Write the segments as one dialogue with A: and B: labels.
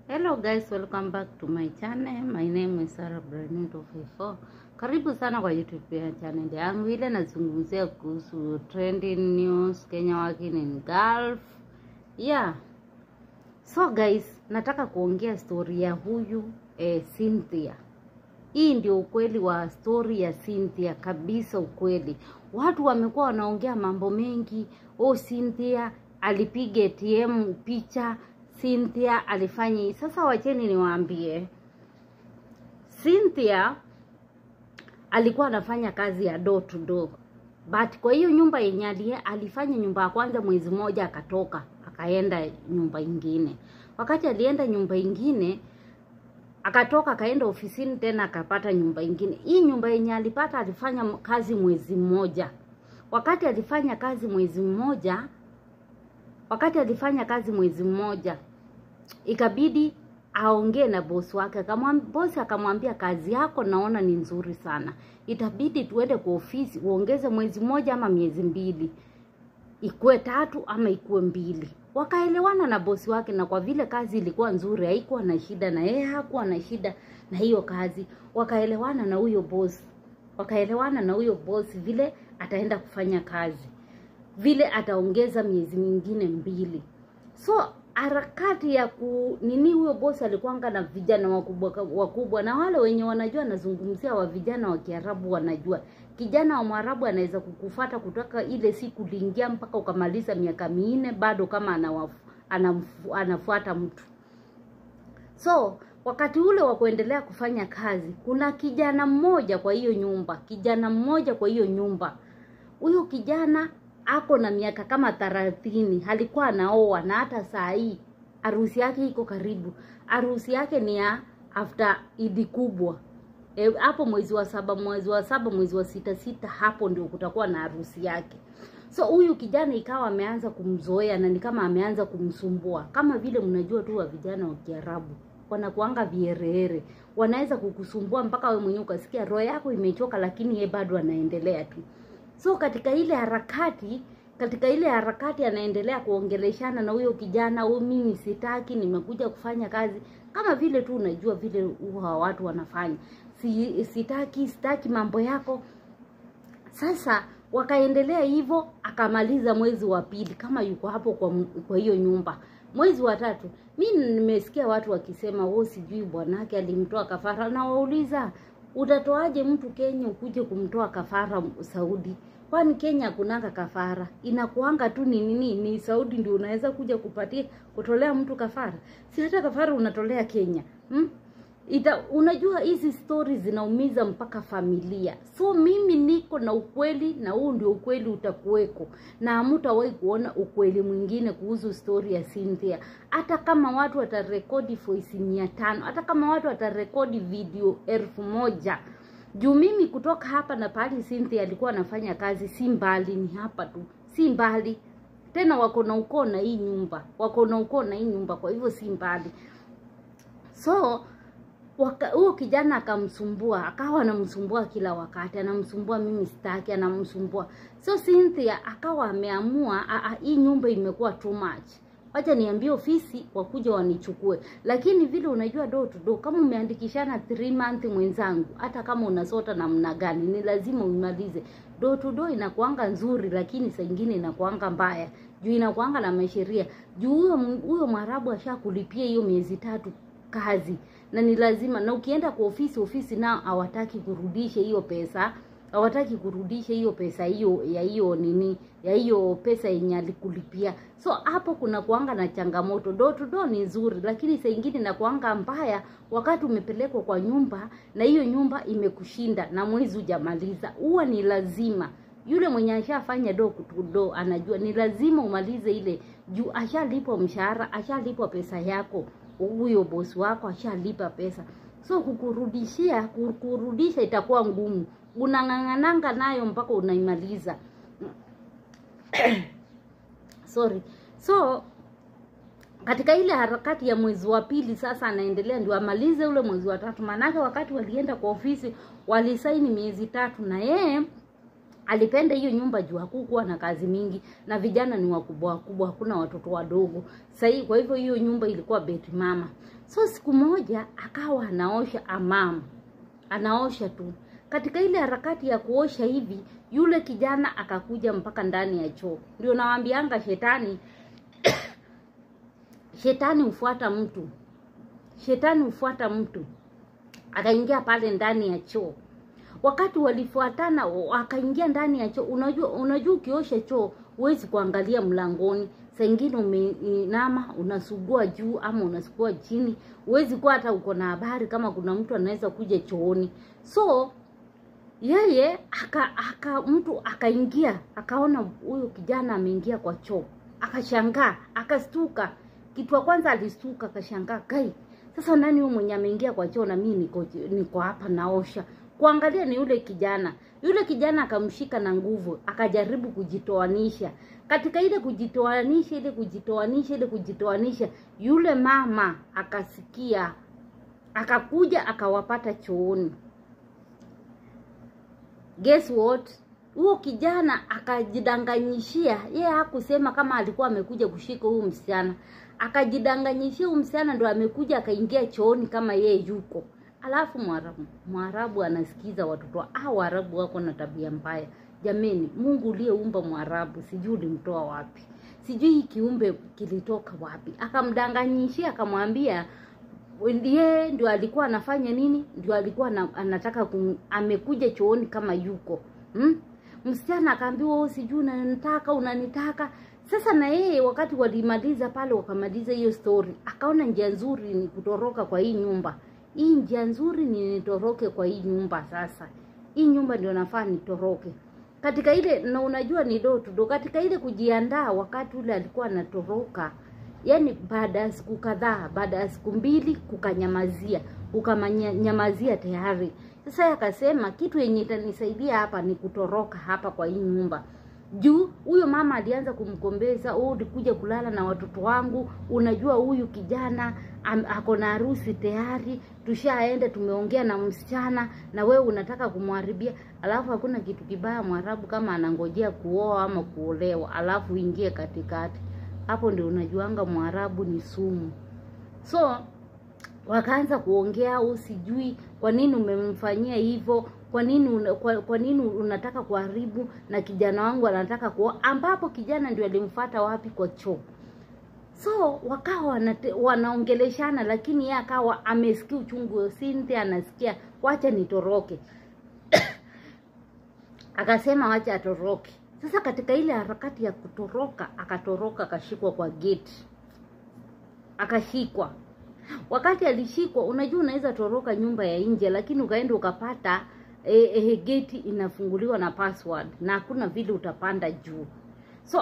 A: Hello guys, welcome back to my channel. My name is Sarah Brandon 254. Karibu sana kwa YouTube channel yangu. Ile nazungumzia kuhusu trending news Kenya working in Gulf. Yeah. So guys, nataka kuongea story ya huyu Cynthia. Hii ndio ukweli wa story ya Cynthia kabisa, ukweli. Watu wamekuwa wanaongea mambo mengi. Cynthia alipiga ATM picha, Cynthia alifanya. Sasa wacheni niwaambie, Cynthia alikuwa anafanya kazi ya door to door. But kwa hiyo nyumba yenye alifanya nyumba ya kwanza mwezi mmoja akatoka, akaenda nyumba ingine. Wakati alienda nyumba ingine, akatoka akaenda ofisini tena akapata nyumba ingine. Hii nyumba yenye alipata alifanya kazi mwezi mmoja. Wakati alifanya kazi mwezi mmoja, ikabidi aongee na boss wake. Boss akamwambia, kazi yako naona ni nzuri sana, itabidi tuende kwa ofisi uongeze mwezi mmoja ama miezi mbili, ikuwe 3 ama ikuwe 2. Wakaelewana na boss wake, na kwa vile kazi ilikuwa nzuri, haikuwa na shida na yeye hakuwa na shida na hiyo kazi, wakaelewana na huyo boss vile ataenda kufanya kazi, vile ataongeza miezi mingine 2. So harakati ya huyo boss alikuanga na vijana wakubwa, na wale wenye wanajua nazungumzia wa vijana wa Kiarabu wanajua. Kijana wa Mwarabu anaweza kukufuata kutoka ile siku uliingia mpaka ukamaliza miaka 4 bado kama anafuata mtu. So wakati ule wa kuendelea kufanya kazi, kuna kijana mmoja kwa hiyo nyumba. Huyo kijana ako na miaka kama 30, alikuwa anaoa, na hata saa hii harusi yake iko karibu. Harusi yake ni ya after Idi kubwa. Hapo mwezi wa 7, mwezi wa 6 hapo ndio kutakuwa na harusi yake. So huyu kijana ikawa ameanza kumzoea, na ni kama ameanza kumsumbua. Kama vile mnajua tu wa vijana wa Kiarabu wanakuanga vierehere, wanaweza kukusumbua mpaka wewe mwenyewe ukasikia roho yako imechoka, lakini yeye bado anaendelea tu. So katika ile harakati anaendelea kuongeleshana na huyo kijana, mimi sitaki, nimekuja kufanya kazi. Kama vile tu unajua vile huwa watu wanafanya. Sitaki mambo yako. Sasa wakaendelea hivyo, akamaliza mwezi wa 2 kama yuko hapo kwa hiyo nyumba. Mwezi wa 3, mimi nimesikia watu wakisema sijui bwanake alimtoa kafara. Na wauliza, utatoaje mtu Kenya ukuje kumtoa kafara Saudi? Kwani Kenya kunanga kafara? Inakuanga tu ni Saudi ndio unaweza kuja kutolea mtu kafara. Si hata kafara unatolea Kenya. Unajua hizi stories zinaumiza mpaka familia. So mimi niko na ukweli, na huu ndio ukweli utakuweko, na hamtawahi kuona ukweli mwingine kuhusu story ya Cynthia. Hata kama watu watarekodi voice 500, hata kama watu watarekodi video 1000, juu mimi kutoka hapa na pale Cynthia alikuwa anafanya kazi si mbali, ni hapa tu, si mbali tena. Wako na ukoo na hii nyumba, kwa hivyo si mbali. So huyo kijana akamsumbua, akawa anamsumbua kila wakati, anamsumbua, mimi sitaki, anamsumbua. So Cynthia akawa ameamua, hii nyumba imekuwa too much, wacha niambie ofisi wakuja wanichukue. Lakini vile unajua door to door, kama umeandikishana 3 months mwenzangu, hata kama unasota namna gani, ni lazima umalize. Door to door inakuanga nzuri, lakini saa nyingine inakuanga mbaya, juu inakuanga na masheria. Juu huyo Mwarabu ashakulipia hiyo miezi 3 kazi, na ni lazima. Na ukienda kwa ofisi nao hawataki kurudisha hiyo pesa, ya hiyo pesa yenye alikulipia. So hapo kuna kuanga na changamoto. Door to door ni nzuri, lakini saa nyingine na kuanga mbaya wakati umepelekwa kwa nyumba na hiyo nyumba imekushinda na mwezi hujamaliza. Huwa ni lazima yule mwenye ashafanya door to door anajua ni lazima umalize ile, juu ashalipwa mshahara, ashalipwa pesa yako. Huyo boss wako ashalipa pesa. So kurudisha itakuwa ngumu. Unang'ang'ananga nayo mpaka unaimaliza. Sorry. So katika ile harakati ya mwezi wa 2 sasa anaendelea ndio amalize ule mwezi wa 3. Manake wakati walienda kwa ofisi walisaini miezi 3, na yeye Alipenda hiyo nyumba juu hakukuwa na kazi mingi na vijana ni wakubwa wakubwa, hakuna watoto wadogo. Sasa kwa hivyo hiyo nyumba ilikuwa beti mama. So siku moja akawa anaosha amam. Anaosha tu. Katika ile harakati ya kuosha hivi, yule kijana akakuja mpaka ndani ya choo. Ndio nawaambianga shetani shetani hufuata mtu. Shetani hufuata mtu. Akaingia pale ndani ya choo. Wakati walifuatana akaingia ndani ya choo. Unajua ukiosha choo huwezi kuangalia mlangoni. Saa nyingine umeinama unasugua juu ama unasugua chini. Huwezi kuwa hata uko na habari kama kuna mtu anaweza kuja chooni. So yeye mtu akaingia, akaona huyo kijana ameingia kwa choo. Akashangaa, akastuka. Kitu ya kwanza alistuka, akashangaa, "Kai, sasa nani huyo mwenye ameingia kwa choo na mimi niko hapa naosha?" Kuangalia ni yule kijana. Yule kijana akamshika na nguvu, akajaribu kujitoanisha. Katika ile kujitoanisha, yule mama akasikia, akakuja akawapata chooni. Guess what? Huyo kijana akajidanganyishia. Yeye hakusema kama alikuwa amekuja kushika huyo msichana. Akajidanganyishia huyo msichana ndo amekuja akaingia chooni kama yeye yuko. Alafu Mwarabu anasikiza watoto. Waarabu wako na tabia mbaya. Jameni, Mungu uliyeumba Mwarabu sijui ulimtoa wapi. Sijui hii kiumbe kilitoka wapi. Akamdanganyishia, akamwambia yeye ndio alikuwa anafanya nini? Ndio alikuwa anataka amekuja chooni kama yuko. Msichana akaambiwa, "Sijui unanitaka." Sasa na yeye wakati walimaliza pale wakamaliza hiyo story, akaona njia nzuri ni kutoroka kwa hii nyumba. Hii njia nzuri ni nitoroke kwa hii nyumba sasa. Hii nyumba ndio nafaa nitoroke. Katika ile, na unajua ni do katika ile kujiandaa wakati ule alikuwa anatoroka. Yani baada ya siku kadhaa, baada ya siku 2 kukanyamazia, ukamanyamazia tayari. Sasa akasema kitu yenye itanisaidia hapa ni kutoroka hapa kwa hii nyumba. Juu huyo mama alianza kumkombeza, ulikuja kulala na watoto wangu, unajua huyu kijana ako na harusi tayari, tushaenda tumeongea na msichana na wewe unataka kumharibia." Alafu hakuna kitu kibaya Mwarabu kama anangojea kuoa ama kuolewa alafu ingie katikati. Hapo ndio unajuanga Mwarabu ni sumu. So wakaanza kuongea, usijui kwa nini umemfanyia hivyo, kwa nini unataka kuharibu na kijana wangu anataka kuoa, ambapo kijana ndio alimfuata wapi? Kwa choo. So wakawa wanaongeleshana, lakini yeye akawa amesikia uchungu. Cynthia anasikia, wacha nitoroke. Akasema wacha atoroke. Sasa katika ile harakati ya kutoroka, akatoroka, akashikwa kwa gate. Akashikwa. Wakati alishikwa, unajua unaweza toroka nyumba ya nje lakini ukaenda ukapata gate inafunguliwa na password na hakuna vile utapanda juu. So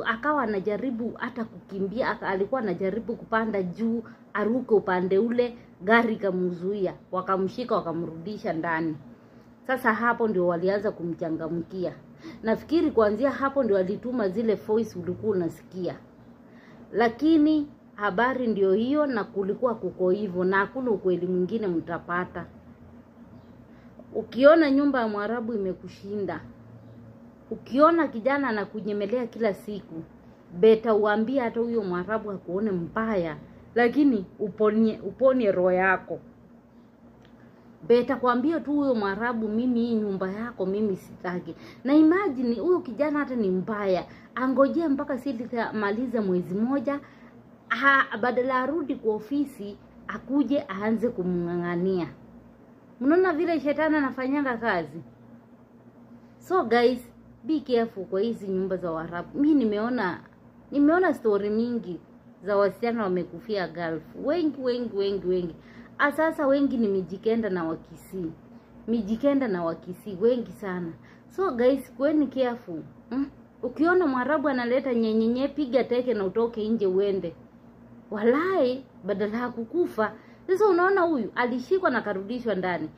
A: akawa anajaribu hata kukimbia, alikuwa anajaribu kupanda juu, aruke upande ule, gari kamzuia, wakamshika wakamrudisha ndani. Sasa hapo ndio walianza kumchangamkia. Nafikiri kuanzia hapo ndio alituma zile voice ulikuwa unasikia. Lakini habari ndio hiyo na kulikuwa kuko hivyo na hakuna ukweli mwingine mtapata. Ukiona nyumba ya Mwarabu imekushinda, ukiona kijana anakunyemelea kila siku, beta uambie hata huyo Mwarabu akuone mbaya, lakini uponye roho yako. Beta kuambia tu huyo Mwarabu, mimi hii nyumba yako mimi sitaki. Na imagine huyo kijana hata ni mbaya, angojea mpaka Cynthia maliza mwezi moja, badala arudi kwa ofisi akuje aanze kumngangania. Mnaona vile shetani anafanyanga kazi? So guys, be careful kwa hizi nyumba za Waarabu. Mimi nimeona story mingi za wasichana wamekufia Gulf. Wengi. Sasa wengi ni Mijikenda na Wakisii wengi sana. So guys, kweni careful. Ukiona Mwarabu analeta nyenyenye, piga teke na utoke nje uende. Walai badala kukufa. Sasa unaona huyu alishikwa na karudishwa ndani.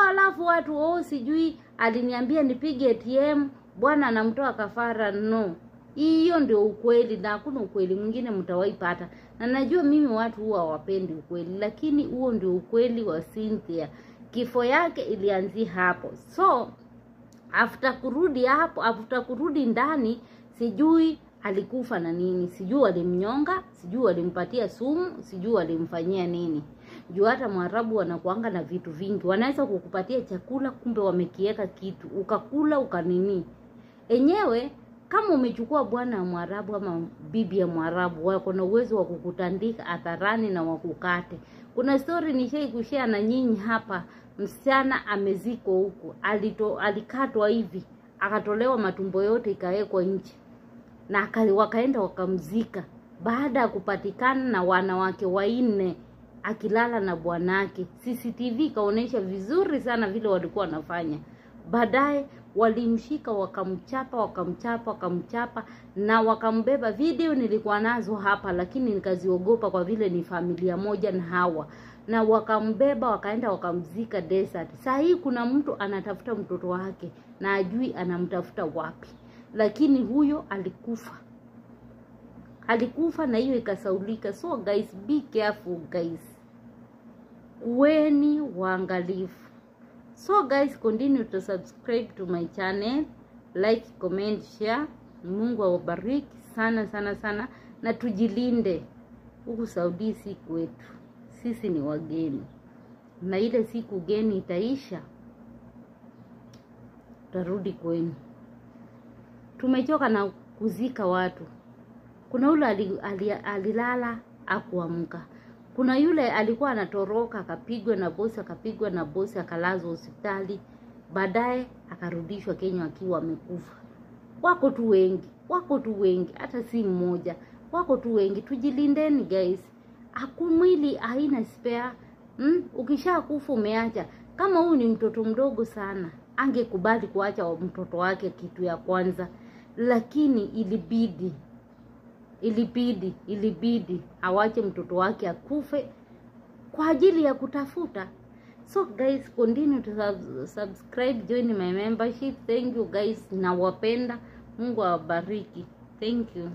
A: Alafu watu sijui aliniambia nipige ATM, bwana anamtoa kafara. No. Hiyo ndio ukweli na hakuna ukweli mwingine mtawaipata. Na najua mimi watu huwa hawapendi ukweli, lakini huo ndio ukweli wa Cynthia. Kifo yake ilianzia hapo. So After kurudi hapo, after kurudi ndani, sijui alikufa na nini, sijui walimnyonga, sijui walimpatia sumu, sijui walimfanyia nini. Juu hata Mwarabu wanakuanga na vitu vingi. Wanaweza kukupatia chakula kumbe wamekieka kitu, ukakula ukanini. Enyewe kama umechukua bwana wa Mwarabu ama bibi ya Mwarabu, wako na uwezo wa kukutandika hadharani na wakukate. Kuna story nishai kushare na nyinyi hapa. Msichana amezikwa huko, alikatwa hivi, akatolewa matumbo yote ikawekwa nje, na wakaenda wakamzika. Baada ya kupatikana na wanawake 4 akilala na bwanake, CCTV kaonesha vizuri sana vile walikuwa wanafanya. Baadaye walimshika wakamchapa na wakambeba. Video nilikuwa nazo hapa, lakini nikaziogopa kwa vile ni familia moja na hawa. Na wakambeba wakaenda wakamzika desert. Sasa hii kuna mtu anatafuta mtoto wake na ajui anamtafuta wapi. Lakini huyo alikufa na hiyo ikasaulika. So guys, be careful guys. Kuweni waangalifu. So guys, continue to subscribe to my channel, like, comment, share. Mungu awabariki sana sana sana, na tujilinde. Huku Saudi si kwetu. Sisi ni wageni. Na ile siku geni itaisha, tarudi kwenu. Tumechoka na kuzika watu. Kuna yule alilala akuamka. Kuna yule alikuwa anatoroka akapigwa na bosi akalazwa hospitali. Baadaye akarudishwa Kenya akiwa amekufa. Wako tu wengi, hata si mmoja. Wako tu wengi. Tujilindeni guys. Mwili haina spare. Ukishakufa umeacha. Kama huyu ni mtoto mdogo sana, angekubali kuacha mtoto wake kitu ya kwanza. Lakini ilibidi awache mtoto wake akufe kwa ajili ya kutafuta. So guys, continue to subscribe, join my membership. Thank you guys, nawapenda. Mungu awabariki. Thank you.